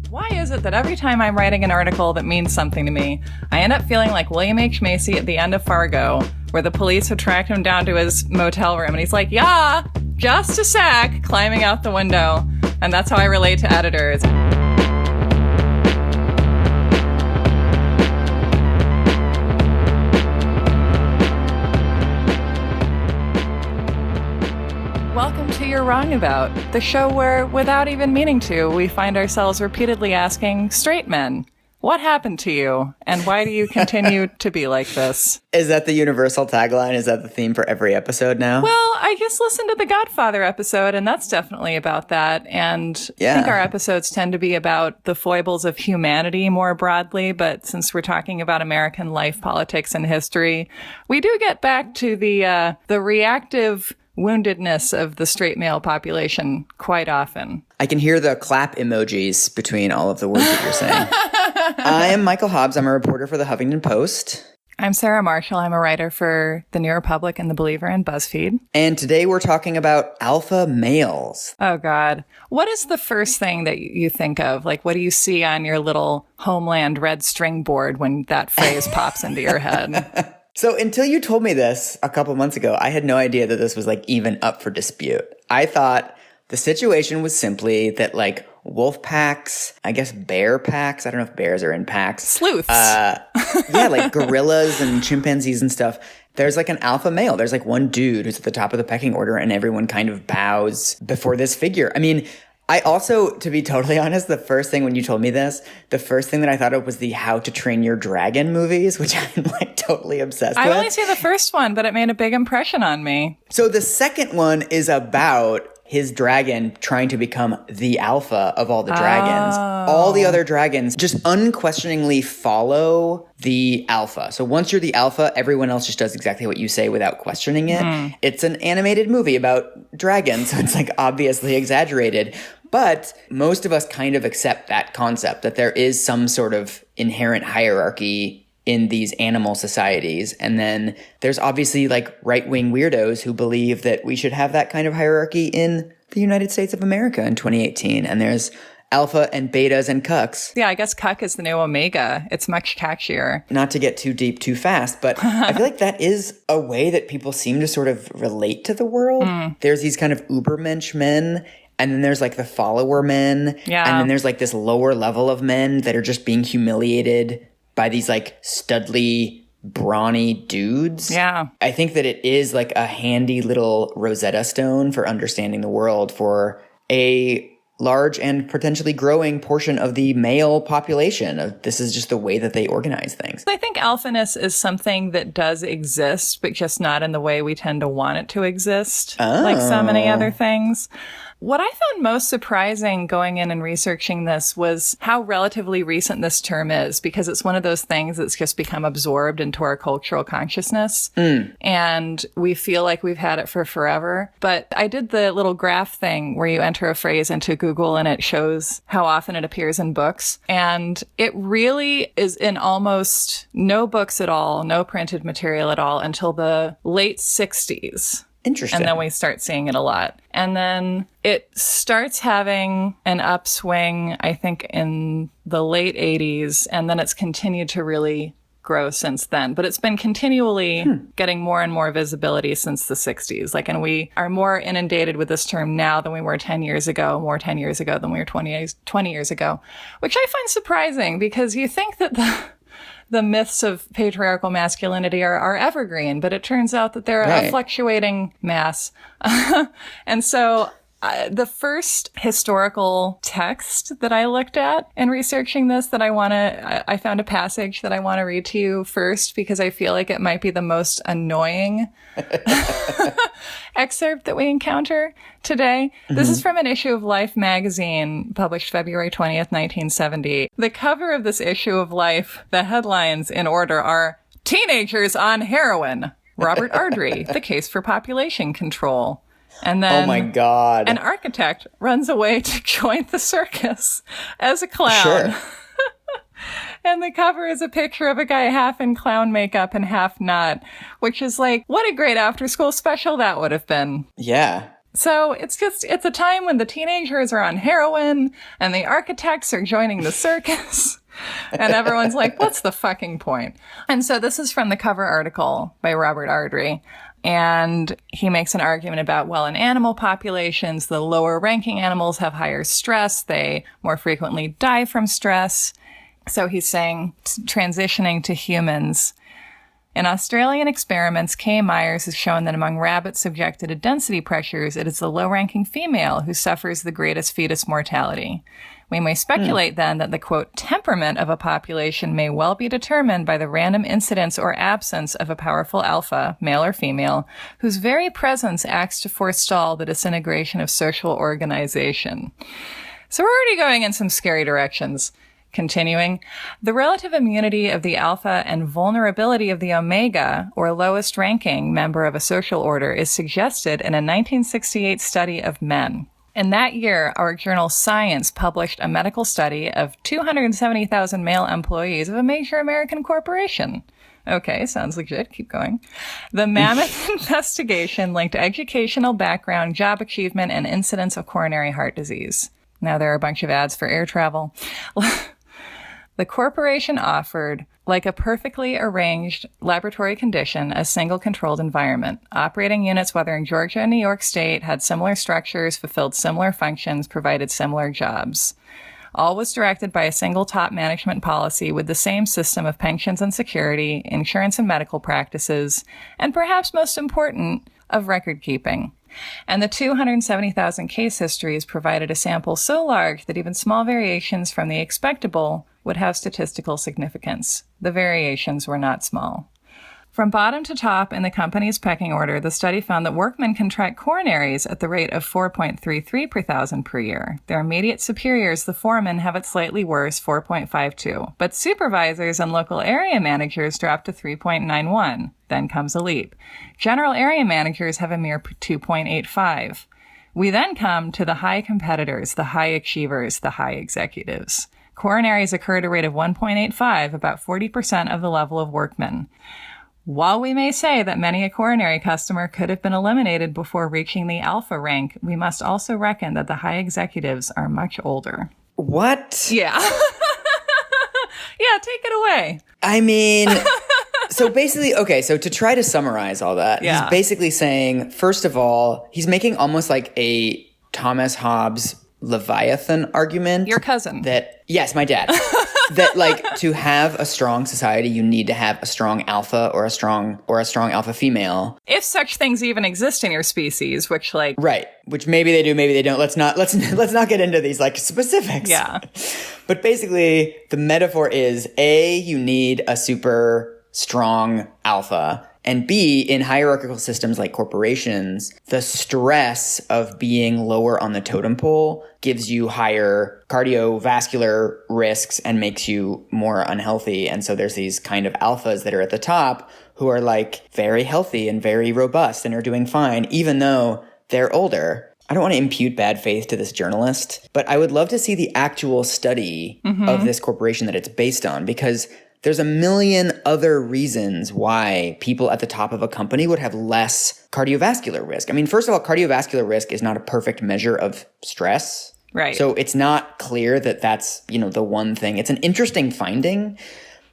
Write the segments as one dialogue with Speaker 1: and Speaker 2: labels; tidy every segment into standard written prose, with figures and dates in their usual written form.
Speaker 1: Why is it that every time I'm writing an article that means something to me, I end up feeling like William H. Macy at the end of Fargo, where the police have tracked him down to his motel room and he's like, yeah, just a sec, climbing out the window. And that's how I relate to editors. Welcome to You're Wrong About, the show where, without even meaning to, we find ourselves repeatedly asking straight men, what happened to you? And why do you continue to be like this?
Speaker 2: Is that the universal tagline? Is that the theme for every episode now?
Speaker 1: Well, I just listened to the Godfather episode, and that's definitely about that. And I think our episodes tend to be about the foibles of humanity more broadly. But since we're talking about American life, politics, and history, we do get back to the reactive woundedness of the straight male population quite often.
Speaker 2: I can hear the clap emojis between all of the words that you're saying. I am Michael Hobbs. I'm a reporter for the Huffington Post.
Speaker 1: I'm Sarah Marshall. I'm a writer for The New Republic and The Believer and BuzzFeed.
Speaker 2: And today we're talking about alpha males.
Speaker 1: Oh, God. What is the first thing that you think of? Like, what do you see on your little Homeland red string board when that phrase pops into your head?
Speaker 2: So until you told me this a couple months ago, I had no idea that this was like even up for dispute. I thought the situation was simply that like wolf packs, I guess bear packs, I don't know if bears are in packs.
Speaker 1: Sleuths.
Speaker 2: Yeah, like gorillas and chimpanzees and stuff. There's like an alpha male. There's like one dude who's at the top of the pecking order and everyone kind of bows before this figure. I mean, I also, to be totally honest, the first thing when you told me this, the first thing that I thought of was the How to Train Your Dragon movies, which I'm like totally obsessed with.
Speaker 1: I only see the first one, but it made a big impression on me.
Speaker 2: So the second one is about his dragon trying to become the alpha of all the dragons. All the other dragons just unquestioningly follow the alpha. So once you're the alpha, everyone else just does exactly what you say without questioning it. It's an animated movie about dragons, so it's like obviously exaggerated. But most of us kind of accept that concept, that there is some sort of inherent hierarchy in these animal societies. And then there's obviously like right-wing weirdos who believe that we should have that kind of hierarchy in the United States of America in 2018. And there's alpha and betas and cucks.
Speaker 1: Yeah, I guess cuck is the new omega. It's much catchier.
Speaker 2: Not to get too deep too fast, but I feel like that is a way that people seem to sort of relate to the world. There's these kind of ubermensch men, and then there's like the follower men.
Speaker 1: Yeah.
Speaker 2: And then there's like this lower level of men that are just being humiliated by these like studly, brawny dudes.
Speaker 1: Yeah.
Speaker 2: I think that it is like a handy little Rosetta Stone for understanding the world for a large and potentially growing portion of the male population. This is just the way that they organize things.
Speaker 1: I think alphaness is something that does exist, but just not in the way we tend to want it to exist, like so many other things. What I found most surprising going in and researching this was how relatively recent this term is, because it's one of those things that's just become absorbed into our cultural consciousness. And we feel like we've had it for forever. But I did the little graph thing where you enter a phrase into Google and it shows how often it appears in books. And it really is in almost no books at all, no printed material at all until the late 60s.
Speaker 2: Interesting.
Speaker 1: And then we start seeing it a lot. And then it starts having an upswing, I think, in the late 80s. And then it's continued to really grow since then. But it's been continually getting more and more visibility since the 60s. Like, and we are more inundated with this term now than we were 10 years ago, more 10 years ago than we were 20 years ago, which I find surprising because you think that the myths of patriarchal masculinity are evergreen, but it turns out that they're a fluctuating mass. And so the first historical text that I looked at in researching this I found a passage that I want to read to you first because I feel like it might be the most annoying excerpt that we encounter today. This is from an issue of Life magazine published February 20th, 1970. The cover of this issue of Life, the headlines in order are Teenagers on Heroin, Robert Ardrey, The Case for Population Control. And then
Speaker 2: oh my God.
Speaker 1: An architect runs away to join the circus as a clown.
Speaker 2: Sure.
Speaker 1: And the cover is a picture of a guy half in clown makeup and half not, which is like, what a great after-school special that would have been.
Speaker 2: Yeah.
Speaker 1: So it's a time when the teenagers are on heroin and the architects are joining the circus. And everyone's like, what's the fucking point? And so this is from the cover article by Robert Ardrey. And he makes an argument about, well, in animal populations, the lower ranking animals have higher stress. They more frequently die from stress. So he's saying, transitioning to humans. In Australian experiments, Kay Myers has shown that among rabbits subjected to density pressures, it is the low-ranking female who suffers the greatest fetus mortality. We may speculate then that the, quote, temperament of a population may well be determined by the random incidence or absence of a powerful alpha, male or female, whose very presence acts to forestall the disintegration of social organization. So we're already going in some scary directions. Continuing, the relative immunity of the alpha and vulnerability of the omega, or lowest ranking member of a social order, is suggested in a 1968 study of men. In that year, our journal Science published a medical study of 270,000 male employees of a major American corporation. Okay, sounds legit. Keep going. The mammoth investigation linked educational background, job achievement, and incidence of coronary heart disease. Now there are a bunch of ads for air travel. The corporation offered, like a perfectly arranged laboratory condition, a single controlled environment. Operating units, whether in Georgia and New York State, had similar structures, fulfilled similar functions, provided similar jobs. All was directed by a single top management policy with the same system of pensions and security, insurance and medical practices, and perhaps most important, of record keeping. And the 270,000 case histories provided a sample so large that even small variations from the expectable would have statistical significance. The variations were not small. From bottom to top in the company's pecking order, the study found that workmen contract coronaries at the rate of 4.33 per thousand per year. Their immediate superiors, the foremen, have it slightly worse, 4.52. But supervisors and local area managers drop to 3.91. Then comes a leap. General area managers have a mere 2.85. We then come to the high competitors, the high achievers, the high executives. Coronaries occur at a rate of 1.85, about 40% of the level of workmen. While we may say that many a coronary customer could have been eliminated before reaching the alpha rank, we must also reckon that the high executives are much older.
Speaker 2: What?
Speaker 1: Yeah. Yeah, take it away.
Speaker 2: I mean, so basically, okay, so to try to summarize all that,
Speaker 1: Yeah.
Speaker 2: he's basically saying, first of all, he's making almost like a Thomas Hobbes Leviathan argument.
Speaker 1: Your cousin.
Speaker 2: Yes, my dad. That like to have a strong society, you need to have a strong alpha or a strong alpha female.
Speaker 1: If such things even exist in your species, which like
Speaker 2: Right. Which maybe they do, maybe they don't. Let's not get into these like specifics.
Speaker 1: Yeah.
Speaker 2: But basically the metaphor is A, you need a super strong alpha. And B, in hierarchical systems like corporations, the stress of being lower on the totem pole gives you higher cardiovascular risks and makes you more unhealthy. And so there's these kind of alphas that are at the top who are like very healthy and very robust and are doing fine, even though they're older. I don't want to impute bad faith to this journalist, but I would love to see the actual study of this corporation that it's based on, because there's a million other reasons why people at the top of a company would have less cardiovascular risk. I mean, first of all, cardiovascular risk is not a perfect measure of stress.
Speaker 1: Right.
Speaker 2: So it's not clear that that's, the one thing. It's an interesting finding,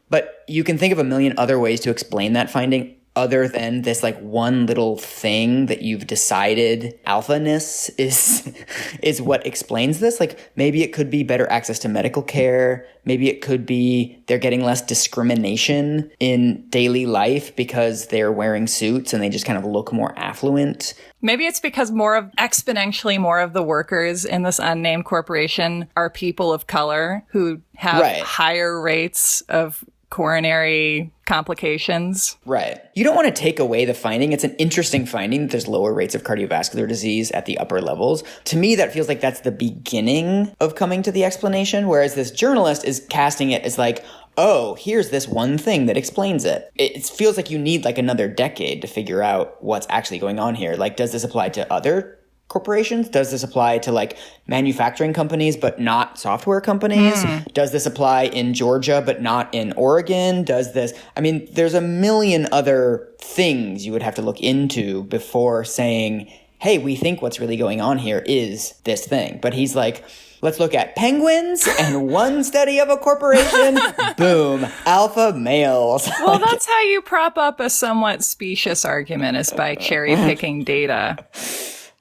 Speaker 2: but you can think of a million other ways to explain that finding other than this like one little thing that you've decided alphaness is what explains this. Like maybe it could be better access to medical care. Maybe it could be they're getting less discrimination in daily life because they're wearing suits and they just kind of look more affluent.
Speaker 1: Maybe it's because exponentially more of the workers in this unnamed corporation are people of color who have higher rates of coronary complications.
Speaker 2: Right. You don't want to take away the finding. It's an interesting finding that there's lower rates of cardiovascular disease at the upper levels. To me, that feels like that's the beginning of coming to the explanation, whereas this journalist is casting it as like, oh, here's this one thing that explains it. It feels like you need like another decade to figure out what's actually going on here. Like, does this apply to other corporations? Does this apply to like manufacturing companies but not software companies? Does this apply in Georgia but not in Oregon? There's a million other things you would have to look into before saying, hey, we think what's really going on here is this thing. But he's like, let's look at penguins and one study of a corporation. Boom, alpha males.
Speaker 1: Well, that's how you prop up a somewhat specious argument, is by cherry picking data.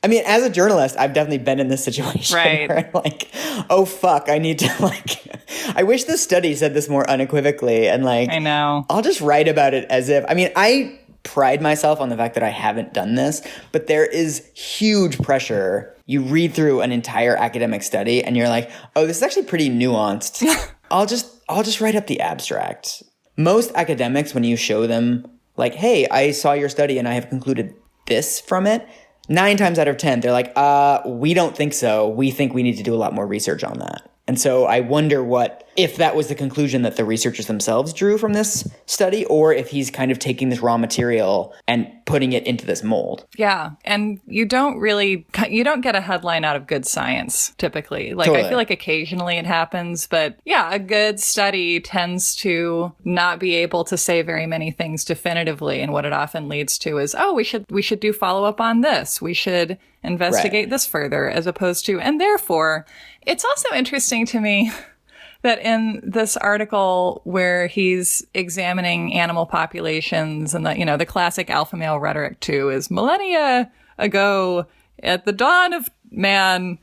Speaker 2: I mean, as a journalist, I've definitely been in this situation.
Speaker 1: Right.
Speaker 2: Where I'm like, oh, fuck, I need to I wish the study said this more unequivocally. And
Speaker 1: I know.
Speaker 2: I'll just write about it as if, I pride myself on the fact that I haven't done this, but there is huge pressure. You read through an entire academic study and you're like, oh, this is actually pretty nuanced. I'll just write up the abstract. Most academics, when you show them like, hey, I saw your study and I have concluded this from it, 9 times out of 10, they're like, we don't think so. We think we need to do a lot more research on that. And so I wonder if that was the conclusion that the researchers themselves drew from this study, or if he's kind of taking this raw material and putting it into this mold.
Speaker 1: Yeah. And you don't get a headline out of good science, typically.
Speaker 2: Totally.
Speaker 1: I feel like occasionally it happens, but yeah, a good study tends to not be able to say very many things definitively. And what it often leads to is, oh, we should do follow up on this. We should investigate this further, as opposed to, and therefore, it's also interesting to me that in this article where he's examining animal populations, and the classic alpha male rhetoric too is millennia ago, at the dawn of man,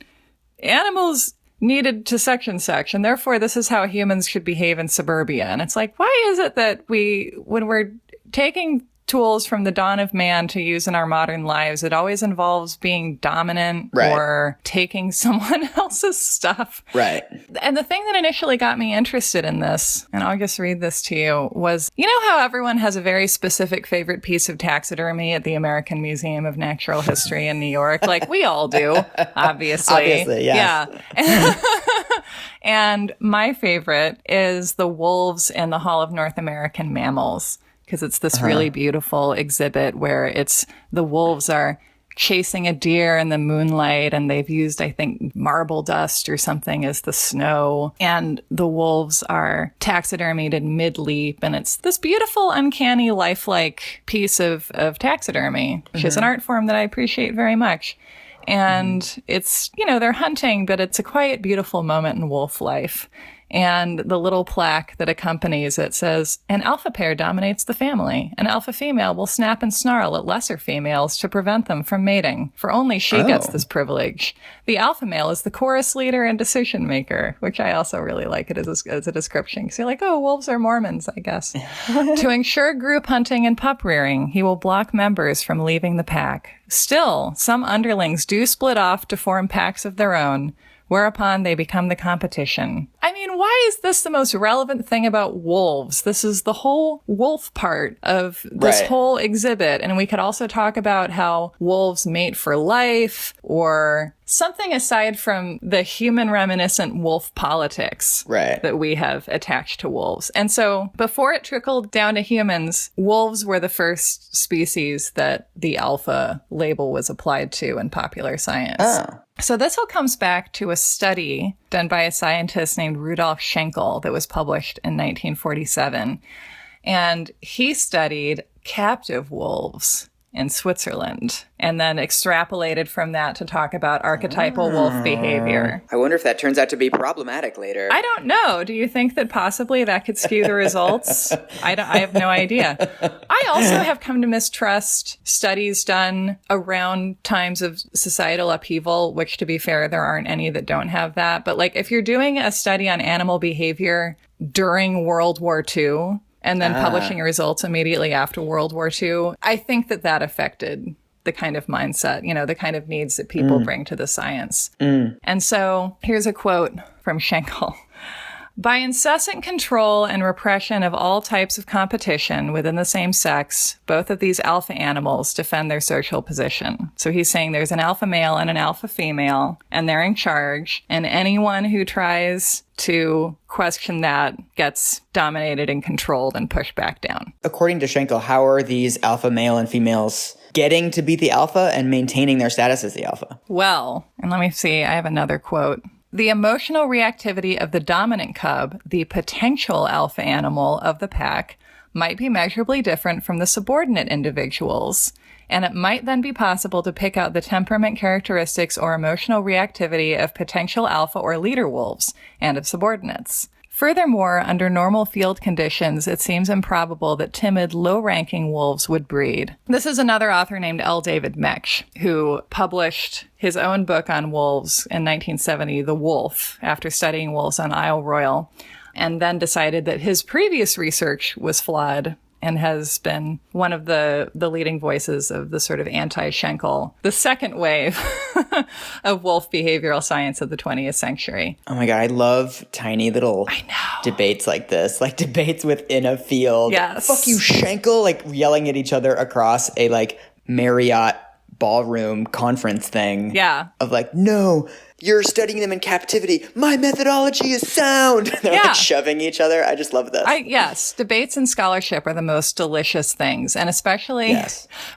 Speaker 1: animals needed to section, and therefore this is how humans should behave in suburbia. And it's like, why is it that when we're taking tools from the dawn of man to use in our modern lives, it always involves being dominant or taking someone else's stuff.
Speaker 2: Right.
Speaker 1: And the thing that initially got me interested in this, and I'll just read this to you, was, how everyone has a very specific favorite piece of taxidermy at the American Museum of Natural History in New York? Like we all do, obviously.
Speaker 2: Obviously, yes.
Speaker 1: Yeah. And my favorite is the wolves in the Hall of North American Mammals, because it's this really beautiful exhibit where the wolves are chasing a deer in the moonlight, and they've used, I think, marble dust or something as the snow. And the wolves are taxidermied in mid-leap, and it's this beautiful, uncanny, lifelike piece of taxidermy, which is an art form that I appreciate very much. And it's, they're hunting, but it's a quiet, beautiful moment in wolf life. And the little plaque that accompanies it says, an alpha pair dominates the family. An alpha female will snap and snarl at lesser females to prevent them from mating, for only she gets this privilege. The alpha male is the chorus leader and decision maker, which I also really like it as a description. Because you're like, oh, wolves are Mormons, I guess. To ensure group hunting and pup rearing, he will block members from leaving the pack. Still, some underlings do split off to form packs of their own, whereupon they become the competition. I mean, why is this the most relevant thing about wolves? This is the whole wolf part of this whole exhibit. And we could also talk about how wolves mate for life, or something aside from the human reminiscent wolf politics that we have attached to wolves. And so before it trickled down to humans, wolves were the first species that the alpha label was applied to in popular science.
Speaker 2: Oh.
Speaker 1: So this all comes back to a study done by a scientist named Rudolf Schenkel that was published in 1947. And he studied captive wolves in Switzerland, and then extrapolated from that to talk about archetypal wolf behavior.
Speaker 2: I wonder if that turns out to be problematic later.
Speaker 1: I don't know. Do you think that possibly that could skew the results? I have no idea. I also have come to mistrust studies done around times of societal upheaval, which, to be fair, there aren't any that don't have that. But if you're doing a study on animal behavior during World War II, and then publishing results immediately after World War II, I think that affected the kind of mindset, the kind of needs that people bring to the science. And so here's a quote from Schenkel. By incessant control and repression of all types of competition within the same sex, both of these alpha animals defend their social position. So he's saying there's an alpha male and an alpha female, and they're in charge, and anyone who tries to question that gets dominated and controlled and pushed back down.
Speaker 2: According to Schenkel, how are these alpha male and females getting to beat the alpha and maintaining their status as the alpha?
Speaker 1: Well, and let me see, I have another quote. The emotional reactivity of the dominant cub, the potential alpha animal of the pack, might be measurably different from the subordinate individuals. and it might then be possible to pick out the temperament characteristics or emotional reactivity of potential alpha or leader wolves and of subordinates. Furthermore, under normal field conditions, it seems improbable that timid, low-ranking wolves would breed. This is another author named L. David Mech, who published his own book on wolves in 1970, The Wolf, after studying wolves on Isle Royale, and then decided that his previous research was flawed and has been one of the leading voices of the sort of anti-Schenkel, the second wave of wolf behavioral science of the 20th century.
Speaker 2: Oh my God, I love tiny little debates like this, like debates within a field.
Speaker 1: Yes.
Speaker 2: Fuck you, Schenkel, like yelling at each other across a like Marriott ballroom conference thing.
Speaker 1: Yeah.
Speaker 2: Of like, no, you're studying them in captivity. My methodology is sound. They're like shoving each other. I just love this.
Speaker 1: Yes, debates and scholarship are the most delicious things. And especially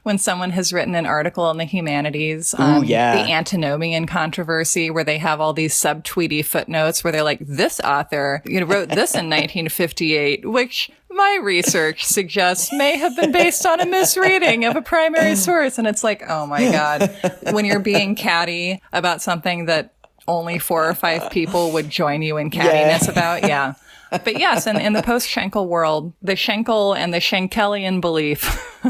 Speaker 1: when someone has written an article in the humanities on the antinomian controversy, where they have all these subtweety footnotes where they're like, this author wrote this in 1958, which my research suggests may have been based on a misreading of a primary source. And it's like, oh my God, when you're being catty about something that only 4 or 5 people would join you in cattiness about. Yeah. But yes, in the post-Schenkel world, the Schenkel and the Schenkelian belief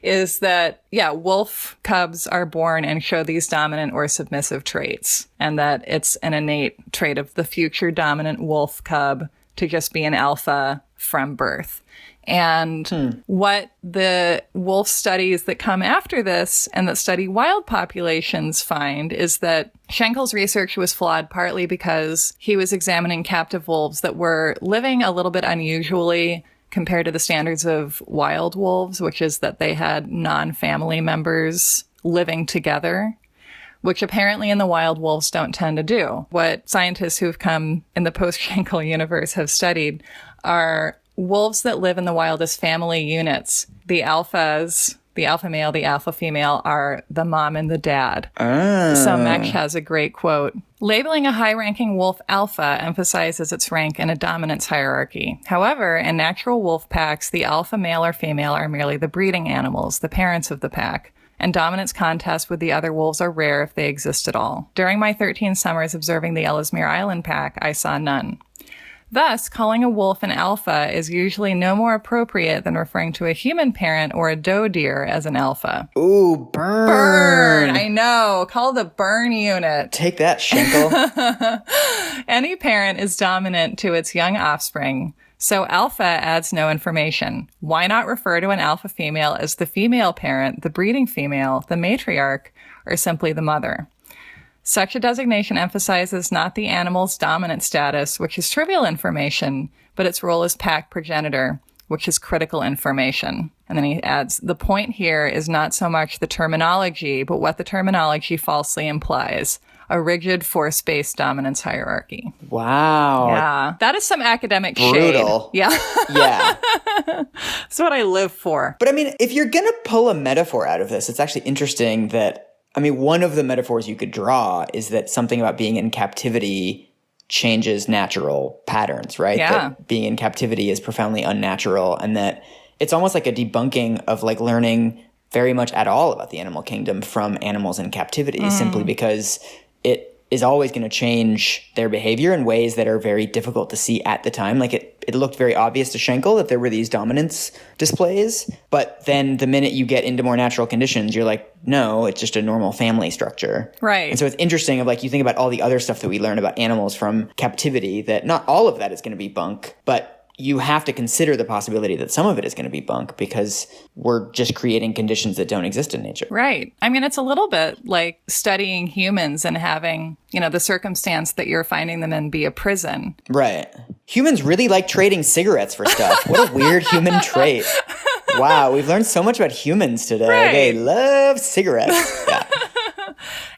Speaker 1: is that, wolf cubs are born and show these dominant or submissive traits, and that it's an innate trait of the future dominant wolf cub to just be an alpha from birth. And what the wolf studies that come after this and that study wild populations find is that Schenkel's research was flawed partly because he was examining captive wolves that were living a little bit unusually compared to the standards of wild wolves, which is that they had non-family members living together, which apparently in the wild wolves don't tend to do. What scientists who've come in the post-Schenkel universe have studied are wolves that live in the wild as family units. The alphas, the alpha male, the alpha female, are the mom and the dad. So Mech has a great quote. Labeling a high-ranking wolf alpha emphasizes its rank in a dominance hierarchy. However, in natural wolf packs, the alpha male or female are merely the breeding animals, the parents of the pack, and dominance contests with the other wolves are rare if they exist at all. During my 13 summers observing the Ellesmere Island pack, I saw none. Thus, calling a wolf an alpha is usually no more appropriate than referring to a human parent or a doe deer as an alpha.
Speaker 2: Ooh, burn.
Speaker 1: Burn! I know. Call the burn unit.
Speaker 2: Take that, Schenkel.
Speaker 1: Any parent is dominant to its young offspring, so alpha adds no information. Why not refer to an alpha female as the female parent, the breeding female, the matriarch, or simply the mother? Such a designation emphasizes not the animal's dominant status, which is trivial information, but its role as pack progenitor, which is critical information. And then he adds, the point here is not so much the terminology, but what the terminology falsely implies. A rigid force-based dominance hierarchy.
Speaker 2: Wow.
Speaker 1: Yeah. That is some academic
Speaker 2: brutal
Speaker 1: shade. Yeah.
Speaker 2: Yeah.
Speaker 1: That's what I live for.
Speaker 2: But I mean, if you're going to pull a metaphor out of this, it's actually interesting that, I mean, one of the metaphors you could draw is that something about being in captivity changes natural patterns, right?
Speaker 1: Yeah.
Speaker 2: That being in captivity is profoundly unnatural, and that it's almost like a debunking of like learning very much at all about the animal kingdom from animals in captivity, simply because it is always going to change their behavior in ways that are very difficult to see at the time. Like it looked very obvious to Schenkel that there were these dominance displays, but then the minute you get into more natural conditions, you're like, no, it's just a normal family structure.
Speaker 1: Right.
Speaker 2: And so it's interesting of like, you think about all the other stuff that we learn about animals from captivity, that not all of that is going to be bunk, but you have to consider the possibility that some of it is going to be bunk because we're just creating conditions that don't exist in nature.
Speaker 1: Right. I mean, it's a little bit like studying humans and having, the circumstance that you're finding them in be a prison.
Speaker 2: Right. Humans really like trading cigarettes for stuff. What a weird human trait. Wow, we've learned so much about humans today.
Speaker 1: Right.
Speaker 2: They love cigarettes. Yeah.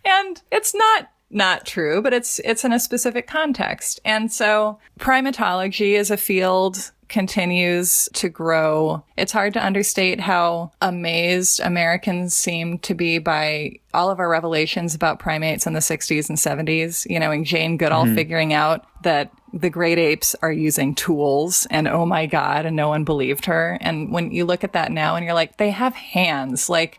Speaker 1: And it's not true, but it's in a specific context. And so primatology as a field continues to grow. It's hard to understate how amazed Americans seem to be by all of our revelations about primates in the 60s and 70s, and Jane Goodall figuring out that the great apes are using tools and oh my God, and no one believed her. And when you look at that now and you're like, they have hands, like,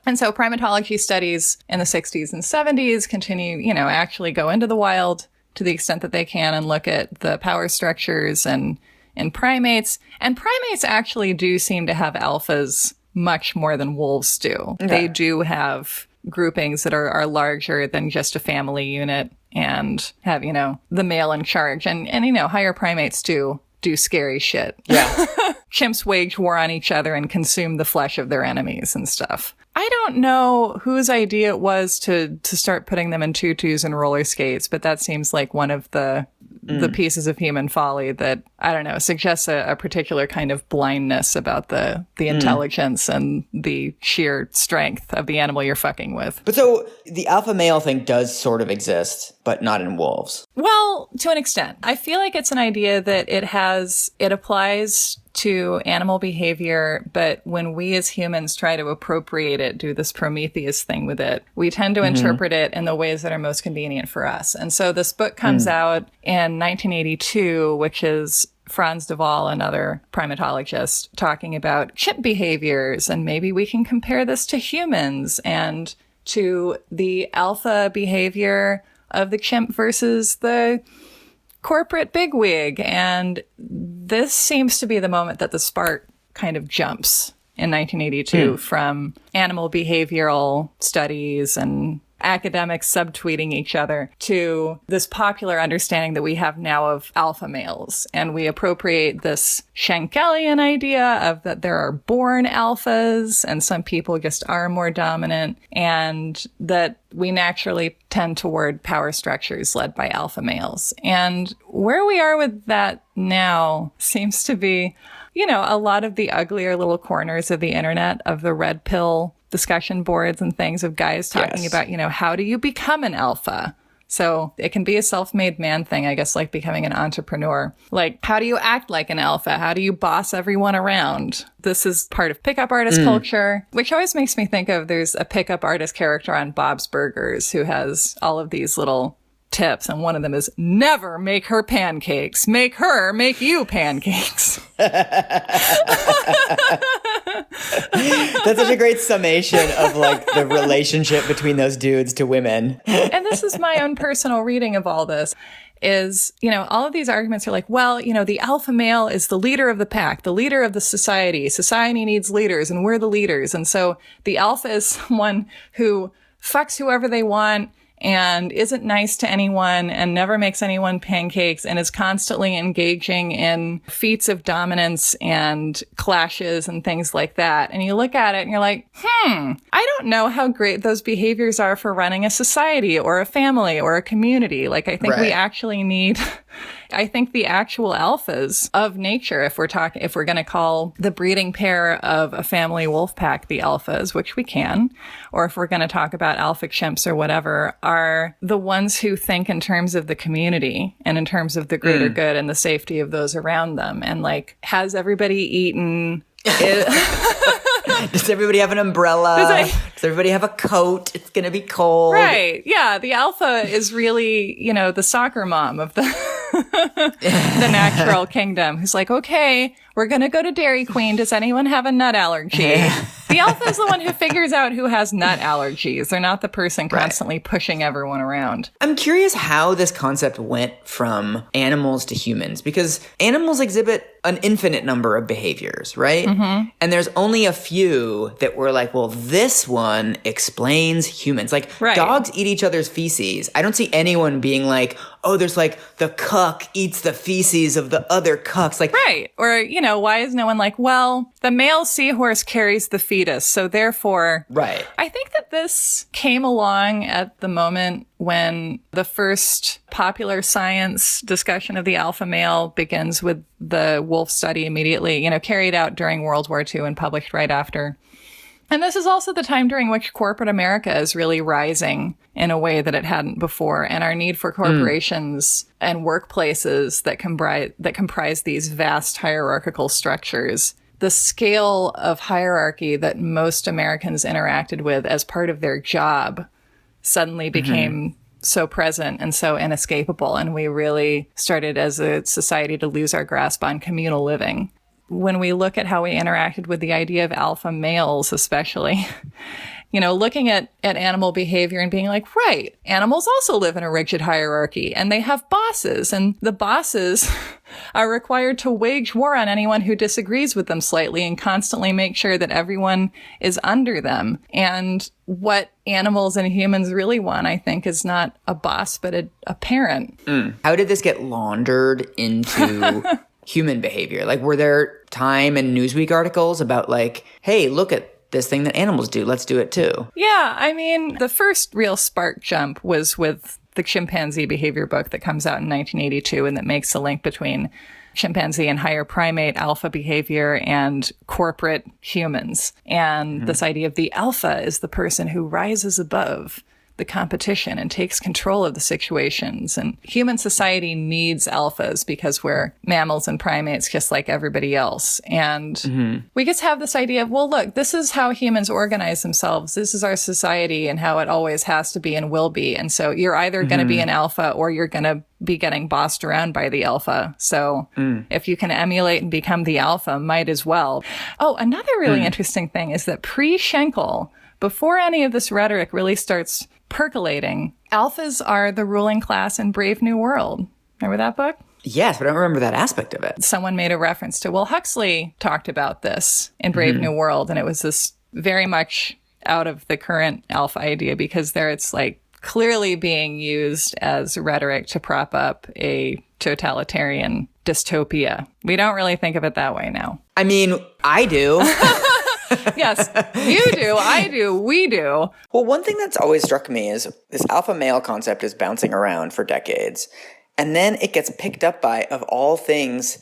Speaker 1: and so primatology studies in the 60s and 70s continue, actually go into the wild to the extent that they can and look at the power structures and in primates. And primates actually do seem to have alphas much more than wolves do. Okay. They do have groupings that are larger than just a family unit and have, the male in charge. And higher primates do scary shit.
Speaker 2: Yeah.
Speaker 1: Chimps wage war on each other and consume the flesh of their enemies and stuff. I don't know whose idea it was to start putting them in tutus and roller skates, but that seems like one of the pieces of human folly that, I don't know, suggests a particular kind of blindness about the intelligence and the sheer strength of the animal you're fucking with.
Speaker 2: But so the alpha male thing does sort of exist, but not in wolves.
Speaker 1: Well, to an extent. I feel like it's an idea that it applies to animal behavior, but when we as humans try to appropriate it, do this Prometheus thing with it, we tend to interpret it in the ways that are most convenient for us. And so this book comes out in 1982, which is Franz de Waal, another primatologist, talking about chimp behaviors, and maybe we can compare this to humans and to the alpha behavior of the chimp versus the corporate bigwig. And this seems to be the moment that the spark kind of jumps in 1982 from animal behavioral studies and academics subtweeting each other to this popular understanding that we have now of alpha males. And we appropriate this Schenkelian idea of that there are born alphas and some people just are more dominant, and that we naturally tend toward power structures led by alpha males. And where we are with that now seems to be, a lot of the uglier little corners of the internet, of the red pill discussion boards and things of guys talking about, how do you become an alpha? So it can be a self-made man thing, I guess, like becoming an entrepreneur. Like, how do you act like an alpha? How do you boss everyone around? This is part of pickup artist culture, which always makes me think of, there's a pickup artist character on Bob's Burgers who has all of these little tips, and one of them is never make her pancakes. Make her make you pancakes.
Speaker 2: That's such a great summation of like the relationship between those dudes to women.
Speaker 1: And this is my own personal reading of all this. Is, all of these arguments are like, well, the alpha male is the leader of the pack, the leader of the society. Society needs leaders, and we're the leaders. And so the alpha is someone who fucks whoever they want and isn't nice to anyone and never makes anyone pancakes and is constantly engaging in feats of dominance and clashes and things like that. And you look at it and you're like, I don't know how great those behaviors are for running a society or a family or a community. Like, I think we actually need... I think the actual alphas of nature, if we're going to call the breeding pair of a family wolf pack the alphas, which we can, or if we're going to talk about alpha chimps or whatever, are the ones who think in terms of the community and in terms of the greater good and the safety of those around them. And like, has everybody eaten?
Speaker 2: Does everybody have an umbrella? Does everybody have a coat? It's going to be cold.
Speaker 1: Right. Yeah. The alpha is really, the soccer mom of the the natural kingdom, who's like, okay, we're going to go to Dairy Queen. Does anyone have a nut allergy? The alpha is the one who figures out who has nut allergies. They're not the person constantly pushing everyone around.
Speaker 2: I'm curious how this concept went from animals to humans, because animals exhibit an infinite number of behaviors, right? And there's only a few that were like, well, this one explains humans. Like, dogs eat each other's feces. I don't see anyone being like, oh, there's like the cuck eats the feces of the other cucks. Like,
Speaker 1: or, why is no one like, well, the male seahorse carries the fetus, so therefore... I think that this came along at the moment when the first popular science discussion of the alpha male begins with the wolf study immediately, carried out during World War II and published right after. And this is also the time during which corporate America is really rising in a way that it hadn't before. And our need for corporations and workplaces that comprise these vast hierarchical structures, the scale of hierarchy that most Americans interacted with as part of their job suddenly became so present and so inescapable. And we really started as a society to lose our grasp on communal living. When we look at how we interacted with the idea of alpha males, especially, looking at animal behavior and being like, right, animals also live in a rigid hierarchy and they have bosses, and the bosses are required to wage war on anyone who disagrees with them slightly and constantly make sure that everyone is under them. And what animals and humans really want, I think, is not a boss, but a parent.
Speaker 2: How did this get laundered into human behavior? Like, were there Time and Newsweek articles about like, hey, look at this thing that animals do, let's do it too?
Speaker 1: Yeah, I mean, the first real spark jump was with the chimpanzee behavior book that comes out in 1982 and that makes the link between chimpanzee and higher primate alpha behavior and corporate humans. And this idea of the alpha is the person who rises above the competition and takes control of the situations. And human society needs alphas because we're mammals and primates just like everybody else. And we just have this idea of, well, look, this is how humans organize themselves. This is our society and how it always has to be and will be. And so you're either going to be an alpha or you're going to be getting bossed around by the alpha. So if you can emulate and become the alpha, might as well. Oh, another really interesting thing is that pre-Schenkel, before any of this rhetoric really starts percolating, alphas are the ruling class in Brave New World. Remember that book?
Speaker 2: Yes, but I don't remember that aspect of it.
Speaker 1: Someone made a reference to, well, Huxley talked about this in Brave New World, and it was this very much out of the current alpha idea because there it's like clearly being used as rhetoric to prop up a totalitarian dystopia. We don't really think of it that way now.
Speaker 2: I mean, I do.
Speaker 1: Yes, you do, I do, we do.
Speaker 2: Well, one thing that's always struck me is this alpha male concept is bouncing around for decades. And then it gets picked up by, of all things,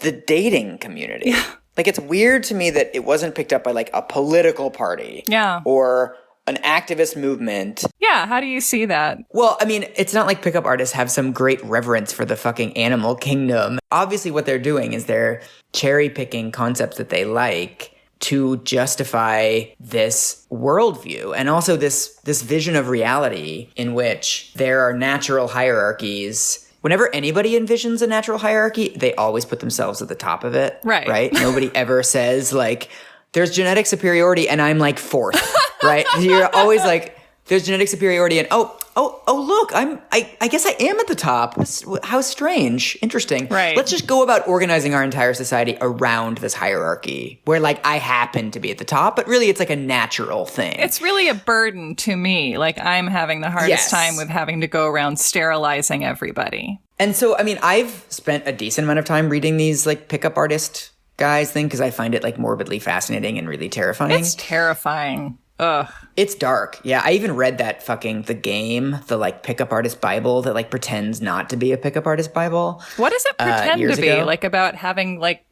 Speaker 2: the dating community. Yeah. Like, it's weird to me that it wasn't picked up by, like, a political party.
Speaker 1: Yeah.
Speaker 2: Or an activist movement.
Speaker 1: Yeah, how do you see that?
Speaker 2: Well, I mean, it's not like pickup artists have some great reverence for the fucking animal kingdom. Obviously, what they're doing is they're cherry-picking concepts that they like to justify this worldview and also this vision of reality in which there are natural hierarchies. Whenever anybody envisions a natural hierarchy, they always put themselves at the top of it.
Speaker 1: Right.
Speaker 2: Right? Nobody ever says, like, there's genetic superiority and I'm, like, fourth. Right? You're always like, there's genetic superiority and, oh, look, I guess I am at the top. How strange. Interesting.
Speaker 1: Right.
Speaker 2: Let's just go about organizing our entire society around this hierarchy where, like, I happen to be at the top, but really it's like a natural thing.
Speaker 1: It's really a burden to me. Like, I'm having the hardest time with having to go around sterilizing everybody.
Speaker 2: And so, I mean, I've spent a decent amount of time reading these, like, pickup artist guys thing because I find it, like, morbidly fascinating and really terrifying.
Speaker 1: It's terrifying. Ugh.
Speaker 2: It's dark. Yeah, I even read that fucking The Game, the, like, pickup artist Bible that, like, pretends not to be a pickup artist Bible.
Speaker 1: What does it pretend to be?
Speaker 2: Ago.
Speaker 1: Like, about having, like,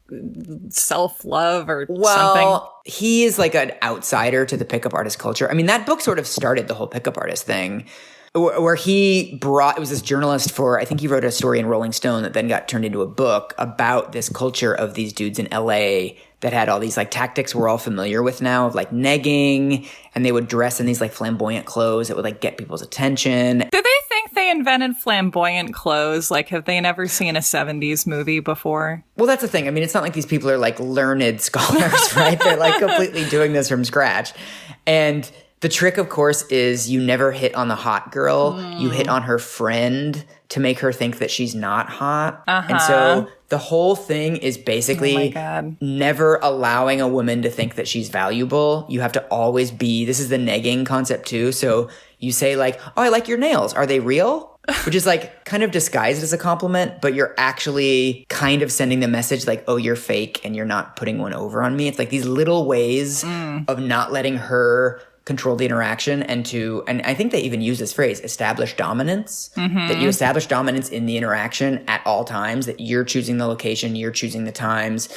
Speaker 1: self-love or something?
Speaker 2: Well, he is, like, an outsider to the pickup artist culture. I mean, that book sort of started the whole pickup artist thing, where he brought, it was this journalist for, I think he wrote a story in Rolling Stone that then got turned into a book about this culture of these dudes in LA that had all these, like, tactics we're all familiar with now of, like, negging, and they would dress in these, like, flamboyant clothes that would, like, get people's attention.
Speaker 1: Do they think they invented flamboyant clothes? Like, have they never seen a 70s movie before?
Speaker 2: Well, that's the thing. I mean, it's not like these people are, like, learned scholars, right? They're, like, completely doing this from scratch. And the trick, of course, is you never hit on the hot girl. You hit on her friend to make her think that she's not hot. And so the whole thing is basically never allowing a woman to think that she's valuable. You have to always be, this is the negging concept too. So you say, like, oh, I like your nails. Are they real? Which is, like, kind of disguised as a compliment, but you're actually kind of sending the message like, oh, you're fake and you're not putting one over on me. It's like these little ways of not letting her control the interaction and I think they even use this phrase, establish dominance, that you establish dominance in the interaction at all times, that you're choosing the location, you're choosing the times.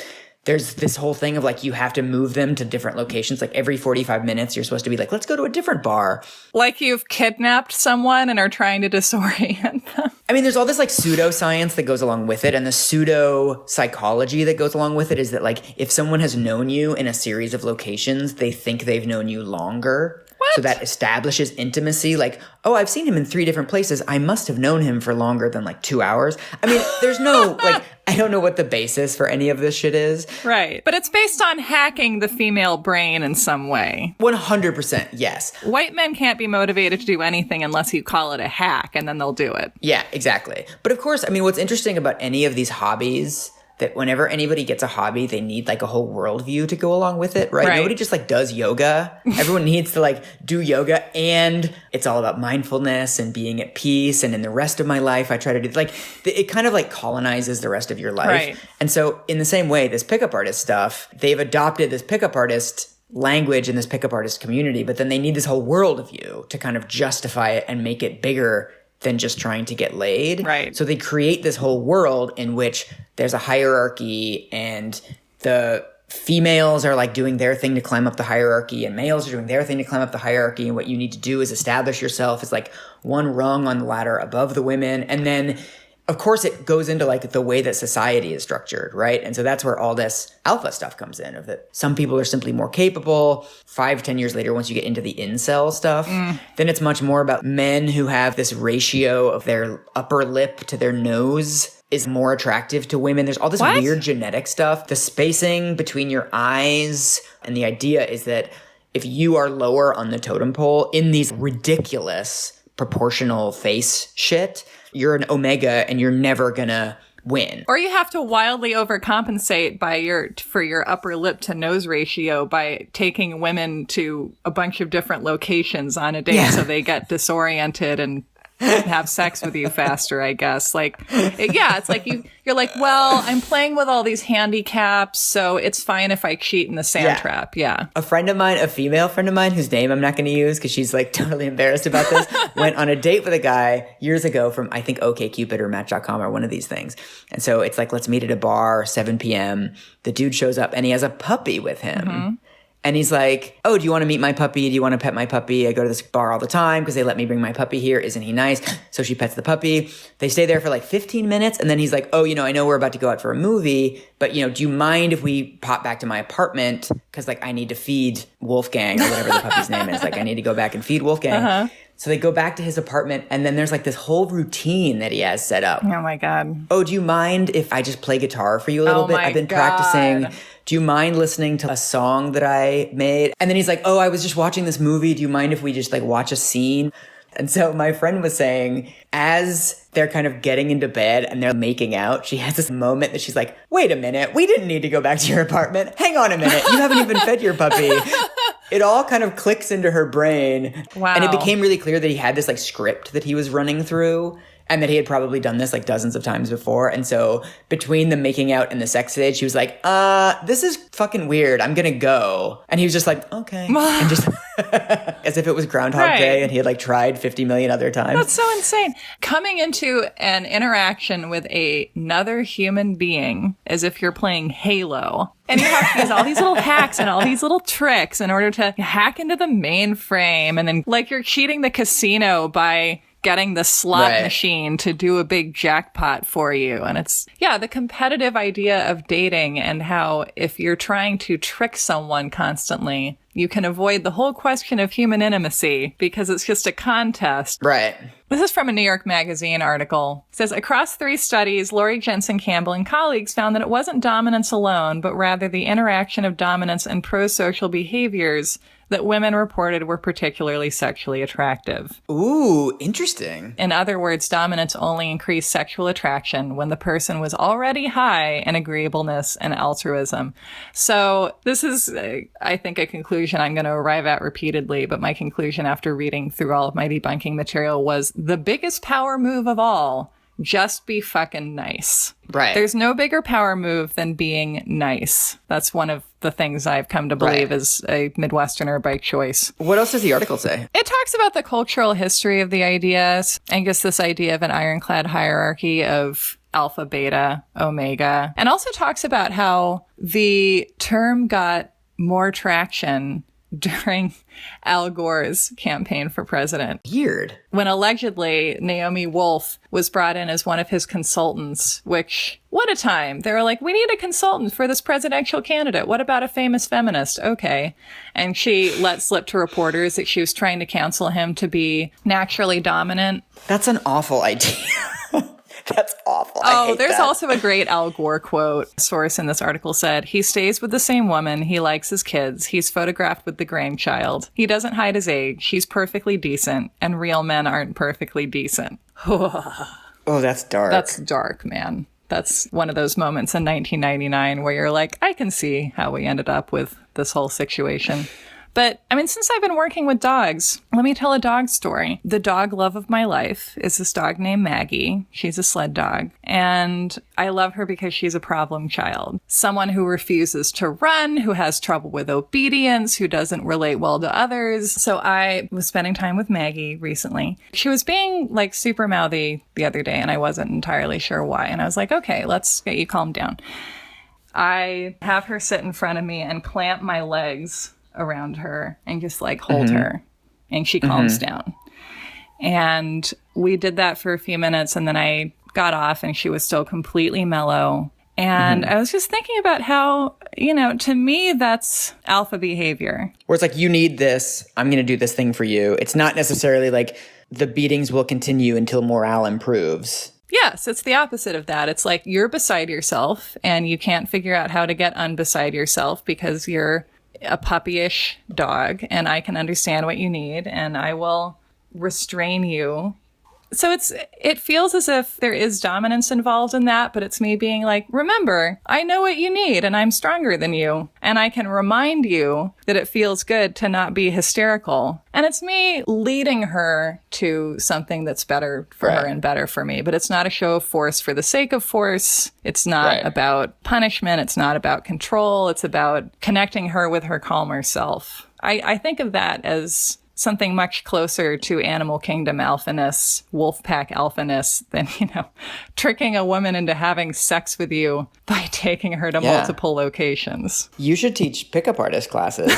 Speaker 2: There's this whole thing of, like, you have to move them to different locations. Like, every 45 minutes, you're supposed to be like, let's go to a different bar.
Speaker 1: Like you've kidnapped someone and are trying to disorient them.
Speaker 2: I mean, there's all this, like, pseudoscience that goes along with it. And the pseudo-psychology that goes along with it is that, like, if someone has known you in a series of locations, they think they've known you longer.
Speaker 1: What?
Speaker 2: So that establishes intimacy. Like, oh, I've seen him in 3 different places. I must have known him for longer than like 2 hours. I mean, there's no, like, I don't know what the basis for any of this shit is.
Speaker 1: Right. But it's based on hacking the female brain in some way.
Speaker 2: 100%, yes.
Speaker 1: White men can't be motivated to do anything unless you call it a hack, and then they'll do it.
Speaker 2: Yeah, exactly. But of course, I mean, what's interesting about any of these hobbies, that whenever anybody gets a hobby, they need like a whole worldview to go along with it, right? Nobody just like does yoga. Everyone needs to like do yoga, and it's all about mindfulness and being at peace. And in the rest of my life, I try to do like, it kind of like colonizes the rest of your life.
Speaker 1: Right.
Speaker 2: And so in the same way, this pickup artist stuff, they've adopted this pickup artist language in this pickup artist community, but then they need this whole world of you to kind of justify it and make it bigger than just trying to get laid.
Speaker 1: Right.
Speaker 2: So they create this whole world in which there's a hierarchy, and the females are like doing their thing to climb up the hierarchy, and males are doing their thing to climb up the hierarchy. And what you need to do is establish yourself as like one rung on the ladder above the women. And then of course it goes into like the way that society is structured, right? And so that's where all this alpha stuff comes in, of that some people are simply more capable. 5-10 years later, once you get into the incel stuff, then it's much more about men who have this ratio of their upper lip to their nose is more attractive to women. There's all this weird genetic stuff, the spacing between your eyes. And the idea is that if you are lower on the totem pole in these ridiculous proportional face shit, you're an omega and you're never gonna win.
Speaker 1: Or you have to wildly overcompensate for your upper lip to nose ratio by taking women to a bunch of different locations on a date so they get disoriented and have sex with you faster, I guess. Like, it's like you're like, well, I'm playing with all these handicaps, so it's fine if I cheat in the sand trap. Yeah.
Speaker 2: A friend of mine, a female friend of mine, whose name I'm not going to use because she's like totally embarrassed about this, went on a date with a guy years ago from, I think, OkCupid or Match.com or one of these things. And so it's like, let's meet at a bar, 7 p.m. The dude shows up and he has a puppy with him. Mm-hmm. And he's like, oh, do you want to meet my puppy? Do you want to pet my puppy? I go to this bar all the time because they let me bring my puppy here. Isn't he nice? So she pets the puppy. They stay there for like 15 minutes. And then he's like, oh, I know we're about to go out for a movie, but, do you mind if we pop back to my apartment? Because like I need to feed Wolfgang or whatever the puppy's name is. Like I need to go back and feed Wolfgang. Uh-huh. So they go back to his apartment, and then there's like this whole routine that he has set up.
Speaker 1: Oh my God.
Speaker 2: Oh, do you mind if I just play guitar for you a little bit? I've been practicing. Do you mind listening to a song that I made? And then he's like, oh, I was just watching this movie. Do you mind if we just like watch a scene? And so my friend was saying, as they're kind of getting into bed and they're making out, she has this moment that she's like, wait a minute, we didn't need to go back to your apartment. Hang on a minute. You haven't even fed your puppy. It all kind of clicks into her brain.
Speaker 1: Wow.
Speaker 2: And it became really clear that he had this like script that he was running through, and that he had probably done this like dozens of times before. And so between the making out and the sex stage, she was like, this is fucking weird. I'm going to go. And he was just like, okay. And just as if it was Groundhog Day and he had like tried 50 million other times.
Speaker 1: That's so insane. Coming into an interaction with another human being as if you're playing Halo. And you have to use all these little hacks and all these little tricks in order to hack into the mainframe. And then like you're cheating the casino by getting the slot machine to do a big jackpot for you. And it's, the competitive idea of dating, and how if you're trying to trick someone constantly, you can avoid the whole question of human intimacy because it's just a contest.
Speaker 2: Right.
Speaker 1: This is from a New York Magazine article. It says, across 3 studies, Laurie Jensen Campbell and colleagues found that it wasn't dominance alone, but rather the interaction of dominance and pro-social behaviors that women reported were particularly sexually attractive.
Speaker 2: Ooh, interesting.
Speaker 1: In other words, dominance only increased sexual attraction when the person was already high in agreeableness and altruism. So this is, I think, a conclusion I'm going to arrive at repeatedly, but my conclusion after reading through all of my debunking material was the biggest power move of all: just be fucking nice.
Speaker 2: Right.
Speaker 1: There's no bigger power move than being nice. That's one of the things I've come to believe is a Midwesterner by choice.
Speaker 2: What else does the article say?
Speaker 1: It talks about the cultural history of the ideas. I guess this idea of an ironclad hierarchy of alpha, beta, omega, and also talks about how the term got more traction during Al Gore's campaign for president.
Speaker 2: Weird.
Speaker 1: When allegedly Naomi Wolf was brought in as one of his consultants, which, what a time. They were like, we need a consultant for this presidential candidate. What about a famous feminist? Okay. And she let slip to reporters that she was trying to counsel him to be naturally dominant.
Speaker 2: That's an awful idea. That's awful.
Speaker 1: There's also a great Al Gore quote. A source in this article said, he stays with the same woman. He likes his kids. He's photographed with the grandchild. He doesn't hide his age. He's perfectly decent. And real men aren't perfectly decent.
Speaker 2: Oh, that's dark.
Speaker 1: That's dark, man. That's one of those moments in 1999 where you're like, I can see how we ended up with this whole situation. But, I mean, since I've been working with dogs, let me tell a dog story. The dog love of my life is this dog named Maggie. She's a sled dog. And I love her because she's a problem child. Someone who refuses to run, who has trouble with obedience, who doesn't relate well to others. So I was spending time with Maggie recently. She was being, like, super mouthy the other day, and I wasn't entirely sure why. And I was like, okay, let's get you calmed down. I have her sit in front of me and clamp my legs around her and just like hold her, and she calms down. And we did that for a few minutes, and then I got off and she was still completely mellow. And I was just thinking about how, you know, to me, that's alpha behavior.
Speaker 2: Where it's like, you need this, I'm going to do this thing for you. It's not necessarily like the beatings will continue until morale improves.
Speaker 1: Yes, it's the opposite of that. It's like you're beside yourself and you can't figure out how to get unbeside yourself because you're a puppyish dog, and I can understand what you need, and I will restrain you. So it feels as if there is dominance involved in that, but it's me being like, remember, I know what you need, and I'm stronger than you, and I can remind you that it feels good to not be hysterical. And it's me leading her to something that's better for her and better for me. But it's not a show of force for the sake of force. It's not about punishment. It's not about control. It's about connecting her with her calmer self. I think of that as something much closer to animal kingdom alphaness, wolf pack alphaness than, you know, tricking a woman into having sex with you by taking her to multiple locations.
Speaker 2: You should teach pickup artist classes.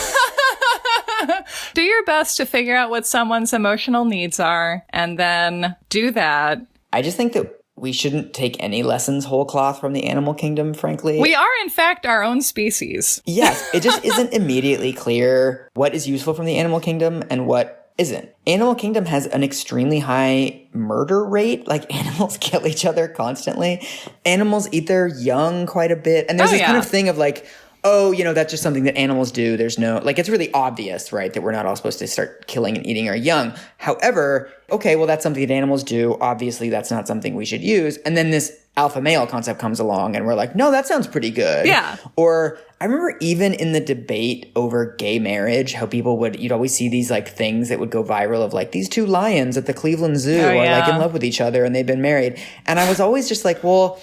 Speaker 1: Do your best to figure out what someone's emotional needs are and then do that.
Speaker 2: I just think that we shouldn't take any lessons whole cloth from the animal kingdom, frankly.
Speaker 1: We are, in fact, our own species.
Speaker 2: Yes, it just isn't immediately clear what is useful from the animal kingdom and what isn't. Animal kingdom has an extremely high murder rate. Like, animals kill each other constantly. Animals eat their young quite a bit. And there's this kind of thing of like, oh, you know, that's just something that animals do. There's no, like, it's really obvious, right, that we're not all supposed to start killing and eating our young. However, okay, well, that's something that animals do. Obviously, that's not something we should use. And then this alpha male concept comes along and we're like, no, that sounds pretty good.
Speaker 1: Yeah.
Speaker 2: Or I remember even in the debate over gay marriage, how you'd always see these like things that would go viral of like, these two lions at the Cleveland Zoo are like in love with each other and they've been married. And I was always just like, well,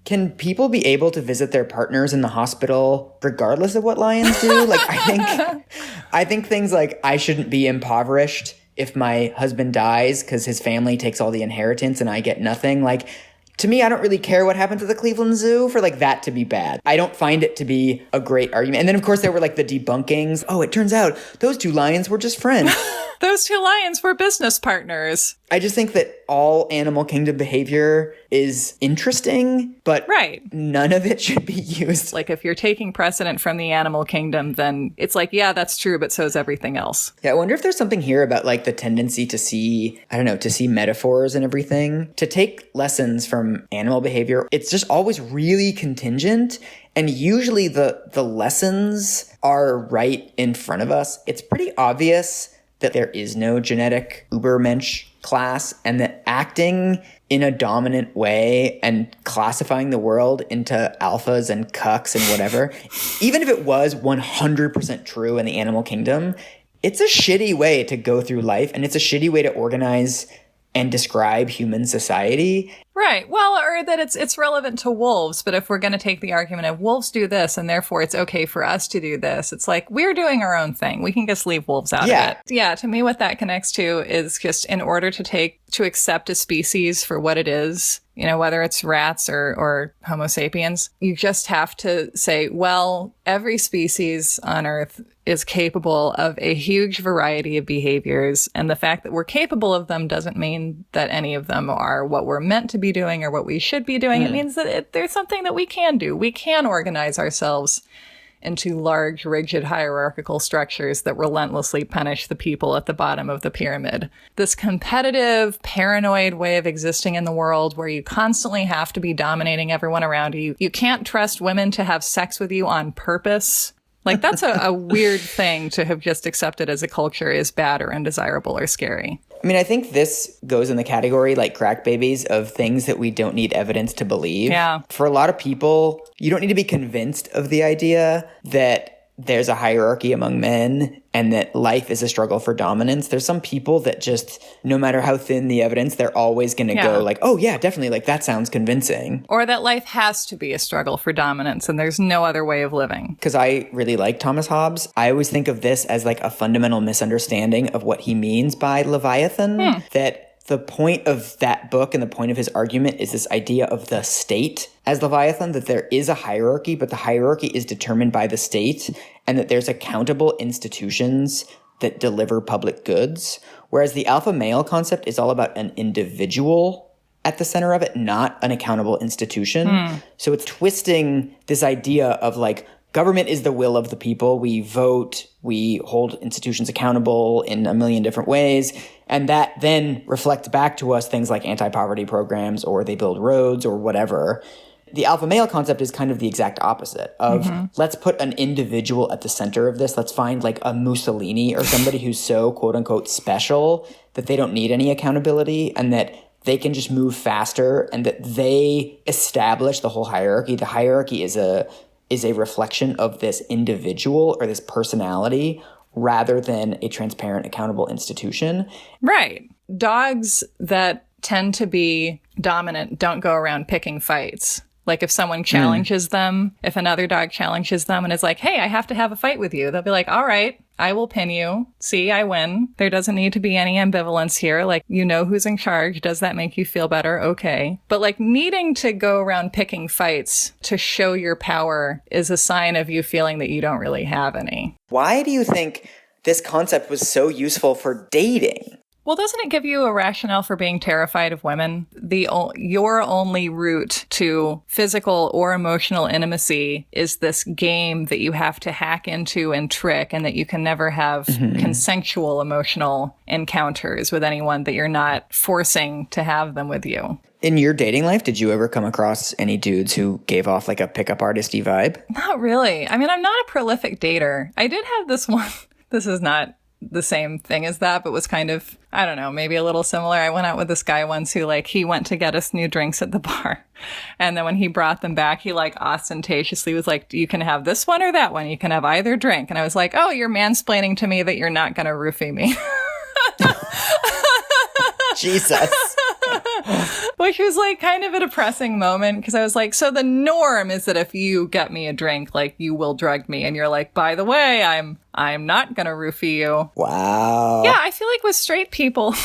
Speaker 2: can people be able to visit their partners in the hospital regardless of what lions do? Like, I think things like I shouldn't be impoverished if my husband dies because his family takes all the inheritance and I get nothing. Like, to me, I don't really care what happened to the Cleveland Zoo for like that to be bad. I don't find it to be a great argument. And then, of course, there were like the debunkings. Oh, it turns out those two lions were just friends.
Speaker 1: Those two lions were business partners.
Speaker 2: I just think that all animal kingdom behavior is interesting, but none of it should be used.
Speaker 1: Like, if you're taking precedent from the animal kingdom, then it's like, yeah, that's true, but so is everything else.
Speaker 2: Yeah, I wonder if there's something here about like the tendency to see, I don't know, to see metaphors and everything, to take lessons from animal behavior. It's just always really contingent. And usually the lessons are right in front of us. It's pretty obvious that there is no genetic Ubermensch class, and that acting in a dominant way and classifying the world into alphas and cucks and whatever, even if it was 100% true in the animal kingdom, it's a shitty way to go through life, and it's a shitty way to organize and describe human society.
Speaker 1: Right. Well, or that it's relevant to wolves, but if we're going to take the argument of wolves do this and therefore it's okay for us to do this, it's like we're doing our own thing. We can just leave wolves out of it. Yeah, to me what that connects to is just in order to accept a species for what it is, whether it's rats or Homo sapiens, you just have to say, well, every species on Earth is capable of a huge variety of behaviors. And the fact that we're capable of them doesn't mean that any of them are what we're meant to be doing or what we should be doing. It means that there's something that we can do. We can organize ourselves into large, rigid, hierarchical structures that relentlessly punish the people at the bottom of the pyramid. This competitive, paranoid way of existing in the world where you constantly have to be dominating everyone around you. You can't trust women to have sex with you on purpose. Like, that's a weird thing to have just accepted as a culture is bad or undesirable or scary.
Speaker 2: I mean, I think this goes in the category, like crack babies, of things that we don't need evidence to believe.
Speaker 1: Yeah.
Speaker 2: For a lot of people, you don't need to be convinced of the idea that there's a hierarchy among men and that life is a struggle for dominance. There's some people that just, no matter how thin the evidence, they're always going to go like, oh yeah, definitely, like that sounds convincing.
Speaker 1: Or that life has to be a struggle for dominance and there's no other way of living.
Speaker 2: Because I really like Thomas Hobbes. I always think of this as like a fundamental misunderstanding of what he means by Leviathan. That the point of that book and the point of his argument is this idea of the state as Leviathan, that there is a hierarchy, but the hierarchy is determined by the state, and that there's accountable institutions that deliver public goods. Whereas the alpha male concept is all about an individual at the center of it, not an accountable institution. So it's twisting this idea of like, government is the will of the people. We vote, we hold institutions accountable in a million different ways. And that then reflects back to us things like anti-poverty programs, or they build roads or whatever. The alpha male concept is kind of the exact opposite of let's put an individual at the center of this. Let's find like a Mussolini or somebody who's so quote unquote special that they don't need any accountability and that they can just move faster and that they establish the whole hierarchy. The hierarchy is a reflection of this individual or this personality rather than a transparent, accountable institution.
Speaker 1: Right. Dogs that tend to be dominant don't go around picking fights. Like if someone challenges them, if another dog challenges them and is like, hey, I have to have a fight with you, they'll be like, all right, I will pin you. See, I win. There doesn't need to be any ambivalence here. Like, you know who's in charge. Does that make you feel better? Okay. But like needing to go around picking fights to show your power is a sign of you feeling that you don't really have any.
Speaker 2: Why do you think this concept was so useful for dating?
Speaker 1: Well, doesn't it give you a rationale for being terrified of women? Your only route to physical or emotional intimacy is this game that you have to hack into and trick, and that you can never have consensual emotional encounters with anyone that you're not forcing to have them with you.
Speaker 2: In your dating life, did you ever come across any dudes who gave off like a pickup artist-y vibe?
Speaker 1: Not really. I mean, I'm not a prolific dater. I did have this one. This is not the same thing as that, but was kind of, I don't know, maybe a little similar. I went out with this guy once who like, he went to get us new drinks at the bar. And then when he brought them back, he like ostentatiously was like, you can have this one or that one. You can have either drink. And I was like, oh, you're mansplaining to me that you're not going to roofie me.
Speaker 2: Jesus.
Speaker 1: Which was like kind of a depressing moment because I was like, so the norm is that if you get me a drink, like you will drug me. And you're like, by the way, I'm not going to roofie you.
Speaker 2: Wow.
Speaker 1: Yeah, I feel like with straight people,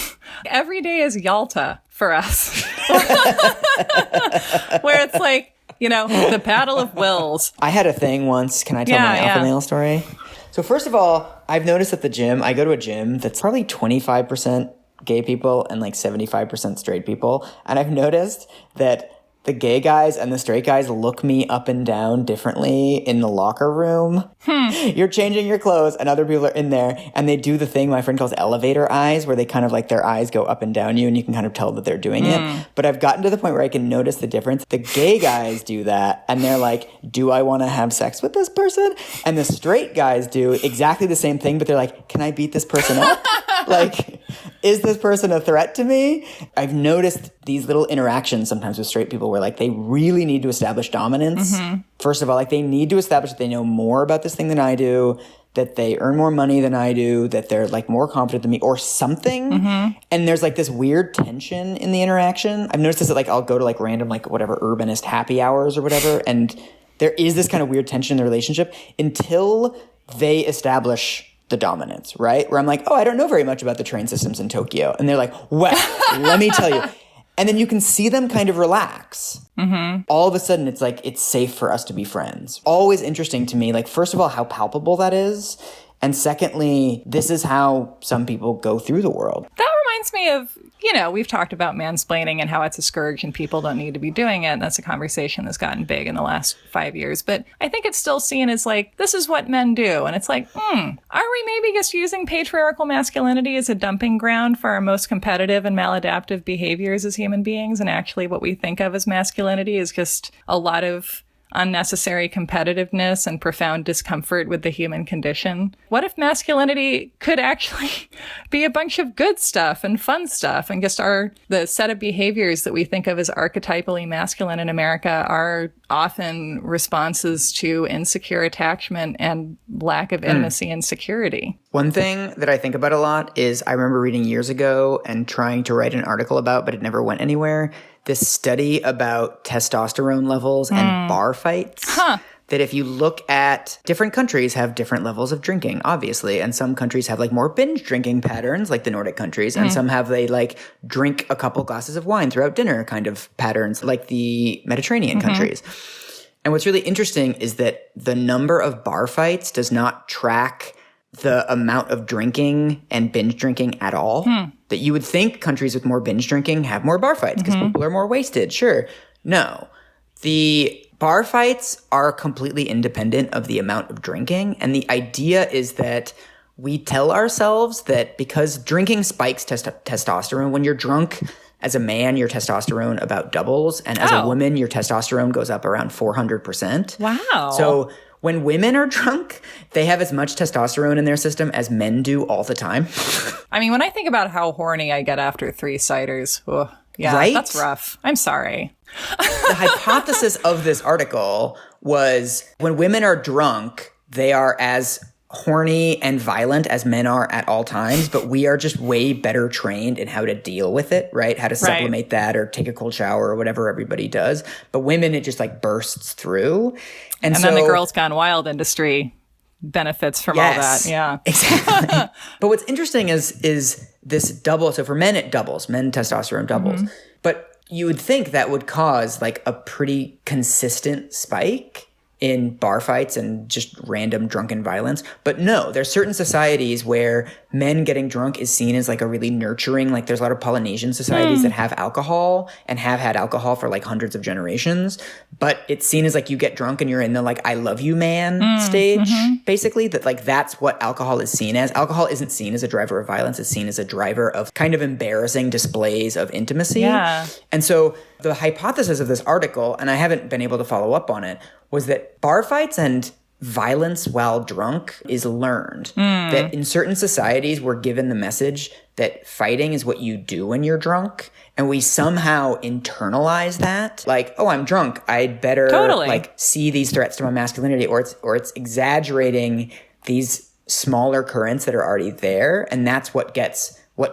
Speaker 1: every day is Yalta for us. Where it's like, the battle of wills.
Speaker 2: I had a thing once. Can I tell my alpha male story? So first of all, I've noticed at the gym, I go to a gym that's probably 25% gay people and like 75% straight people. And I've noticed that the gay guys and the straight guys look me up and down differently in the locker room. You're changing your clothes and other people are in there and they do the thing my friend calls elevator eyes, where they kind of like their eyes go up and down you and you can kind of tell that they're doing it. But I've gotten to the point where I can notice the difference. The gay guys do that and they're like, do I want to have sex with this person? And the straight guys do exactly the same thing, but they're like, can I beat this person up? Like, is this person a threat to me? I've noticed these little interactions sometimes with straight people where like they really need to establish dominance. First of all, like they need to establish that they know more about this thing than I do, that they earn more money than I do, that they're like more confident than me or something. And there's like this weird tension in the interaction. I've noticed this at like, I'll go to like random, like whatever urbanist happy hours or whatever. And there is this kind of weird tension in the relationship until they establish the dominance, right? Where I'm like, oh, I don't know very much about the train systems in Tokyo. And they're like, well, let me tell you, And then you can see them kind of relax. Mm-hmm. All of a sudden, it's like, it's safe for us to be friends. Always interesting to me, like, first of all, how palpable that is. And secondly, this is how some people go through the world.
Speaker 1: That reminds me of, we've talked about mansplaining and how it's a scourge and people don't need to be doing it. And that's a conversation that's gotten big in the last 5 years. But I think it's still seen as like, this is what men do. And it's like, are we maybe just using patriarchal masculinity as a dumping ground for our most competitive and maladaptive behaviors as human beings? And actually what we think of as masculinity is just a lot of unnecessary competitiveness and profound discomfort with the human condition. What if masculinity could actually be a bunch of good stuff and fun stuff, and just the set of behaviors that we think of as archetypally masculine in America are often responses to insecure attachment and lack of intimacy and security?
Speaker 2: One thing that I think about a lot is I remember reading years ago and trying to write an article about, but it never went anywhere, this study about testosterone levels and bar fights. That if you look at different countries have different levels of drinking, obviously. And some countries have like more binge drinking patterns, like the Nordic countries. And some have they like drink a couple glasses of wine throughout dinner kind of patterns, like the Mediterranean countries. And what's really interesting is that the number of bar fights does not track the amount of drinking and binge drinking at all. That you would think countries with more binge drinking have more bar fights because people are more wasted. Sure. No. The bar fights are completely independent of the amount of drinking. And the idea is that we tell ourselves that because drinking spikes testosterone, when you're drunk as a man, your testosterone about doubles. And as a woman, your testosterone goes up around 400%.
Speaker 1: Wow.
Speaker 2: So when women are drunk, they have as much testosterone in their system as men do all the time.
Speaker 1: I mean, when I think about how horny I get after 3 ciders, yeah,
Speaker 2: right?
Speaker 1: That's rough. I'm sorry.
Speaker 2: The hypothesis of this article was when women are drunk, they are as horny and violent as men are at all times, but we are just way better trained in how to deal with it, right? How to sublimate that or take a cold shower or whatever everybody does. But women, it just like bursts through. And so,
Speaker 1: then the Girls Gone Wild industry benefits from all that. Yeah,
Speaker 2: exactly. But what's interesting is this double. So for men, it doubles. Men testosterone doubles. But you would think that would cause like a pretty consistent spike in bar fights and just random drunken violence. But no, there's certain societies where men getting drunk is seen as like a really nurturing, like there's a lot of Polynesian societies that have alcohol and have had alcohol for like hundreds of generations. But it's seen as like you get drunk and you're in the like, I love you man stage, basically, that like that's what alcohol is seen as. Alcohol isn't seen as a driver of violence. It's seen as a driver of kind of embarrassing displays of intimacy.
Speaker 1: Yeah.
Speaker 2: And so the hypothesis of this article, and I haven't been able to follow up on it, was that bar fights and violence while drunk is learned. That in certain societies, we're given the message that fighting is what you do when you're drunk. And we somehow internalize that. Like, oh, I'm drunk. I'd better like see these threats to my masculinity, or it's exaggerating these smaller currents that are already there. And that's what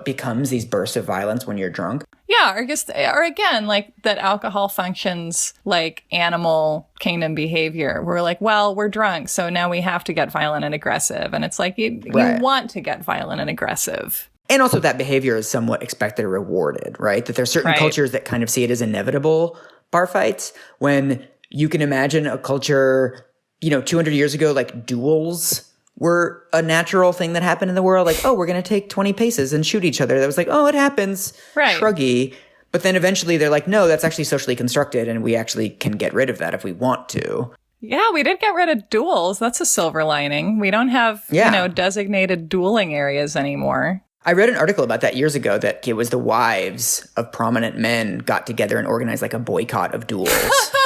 Speaker 2: becomes these bursts of violence when you're drunk.
Speaker 1: Yeah, or again, like that alcohol functions like animal kingdom behavior. We're like, well, we're drunk, so now we have to get violent and aggressive. And it's like, you want to get violent and aggressive.
Speaker 2: And also that behavior is somewhat expected or rewarded, right? That there's certain cultures that kind of see it as inevitable bar fights, when you can imagine a culture, 200 years ago, like duels were a natural thing that happened in the world. Like, oh, we're going to take 20 paces and shoot each other. That was like, oh, it happens.
Speaker 1: Right.
Speaker 2: Shruggy. But then eventually they're like, no, that's actually socially constructed and we actually can get rid of that if we want to.
Speaker 1: Yeah, we did get rid of duels. That's a silver lining. We don't have, designated dueling areas anymore.
Speaker 2: I read an article about that years ago that it was the wives of prominent men got together and organized like a boycott of duels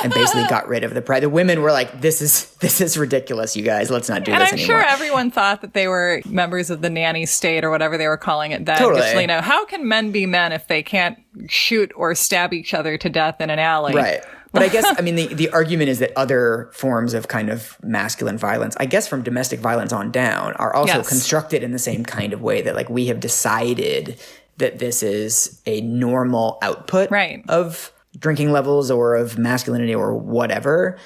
Speaker 2: and basically got rid of the pride. The women were like, this is ridiculous, you guys. Let's not do this anymore.
Speaker 1: And I'm sure everyone thought that they were members of the nanny state or whatever they were calling it then.
Speaker 2: Totally.
Speaker 1: Just, how can men be men if they can't shoot or stab each other to death in an alley?
Speaker 2: Right. But I guess, the argument is that other forms of kind of masculine violence, I guess from domestic violence on down, are also constructed in the same kind of way that like we have decided that this is a normal output of drinking levels or of masculinity or whatever,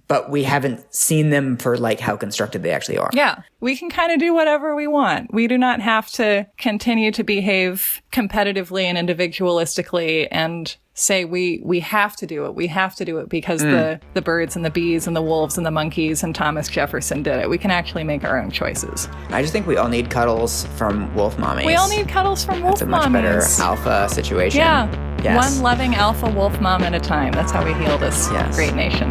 Speaker 2: but we haven't seen them for like how constructed they actually are.
Speaker 1: Yeah. We can kind of do whatever we want. We do not have to continue to behave competitively and individualistically and say we have to do it. We have to do it because the birds and the bees and the wolves and the monkeys and Thomas Jefferson did it. We can actually make our own choices.
Speaker 2: I just think we all need cuddles from wolf mommies.
Speaker 1: We all need cuddles from wolf mommies.
Speaker 2: It's a much better alpha situation.
Speaker 1: Yeah. Yes. One loving alpha wolf mom at a time. That's how we heal this great nation.